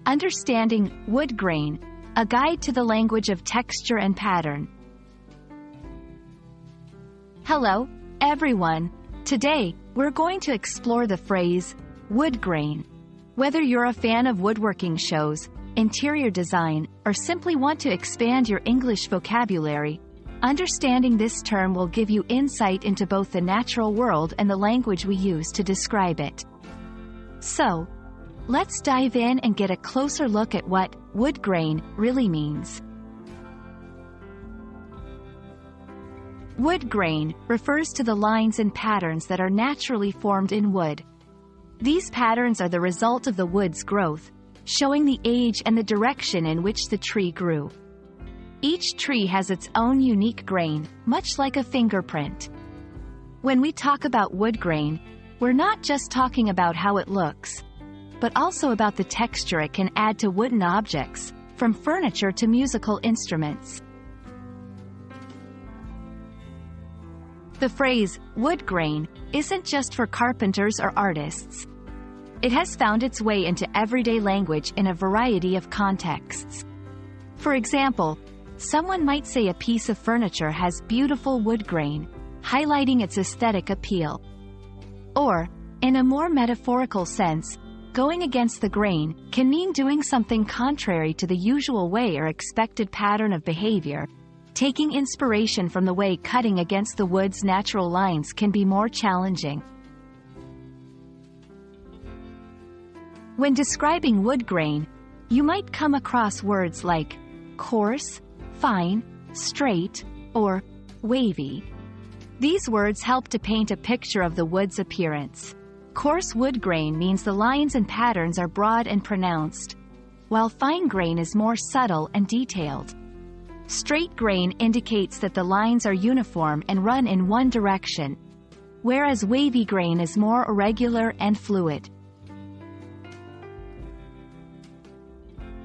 Understanding wood grain, a guide to the language of texture and pattern. Hello, everyone. Today, we're going to explore the phrase, wood grain. Whether you're a fan of woodworking shows, interior design, or simply want to expand your English vocabulary, understanding this term will give you insight into both the natural world and the language we use to describe it. So, let's dive in and get a closer look at what wood grain really means. Wood grain refers to the lines and patterns that are naturally formed in wood. These patterns are the result of the wood's growth, showing the age and the direction in which the tree grew. Each tree has its own unique grain, much like a fingerprint. When we talk about wood grain, we're not just talking about how it looks, but also about the texture it can add to wooden objects, from furniture to musical instruments. The phrase, wood grain, isn't just for carpenters or artists. It has found its way into everyday language in a variety of contexts. For example, someone might say a piece of furniture has beautiful wood grain, highlighting its aesthetic appeal. Or, in a more metaphorical sense, going against the grain can mean doing something contrary to the usual way or expected pattern of behavior, taking inspiration from the way cutting against the wood's natural lines can be more challenging. When describing wood grain, you might come across words like coarse, fine, straight, or wavy. These words help to paint a picture of the wood's appearance. Coarse wood grain means the lines and patterns are broad and pronounced, while fine grain is more subtle and detailed. Straight grain indicates that the lines are uniform and run in one direction, whereas wavy grain is more irregular and fluid.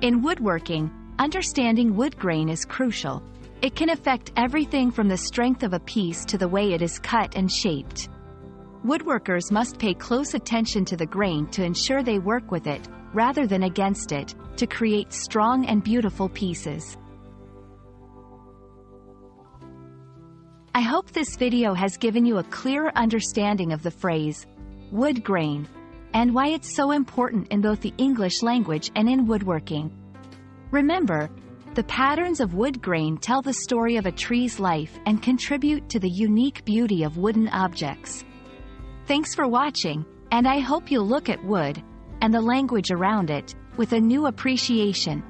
In woodworking, understanding wood grain is crucial. It can affect everything from the strength of a piece to the way it is cut and shaped. Woodworkers must pay close attention to the grain to ensure they work with it, rather than against it, to create strong and beautiful pieces. I hope this video has given you a clearer understanding of the phrase, wood grain, and why it's so important in both the English language and in woodworking. Remember, the patterns of wood grain tell the story of a tree's life and contribute to the unique beauty of wooden objects. Thanks for watching, and I hope you'll look at wood, and the language around it, with a new appreciation.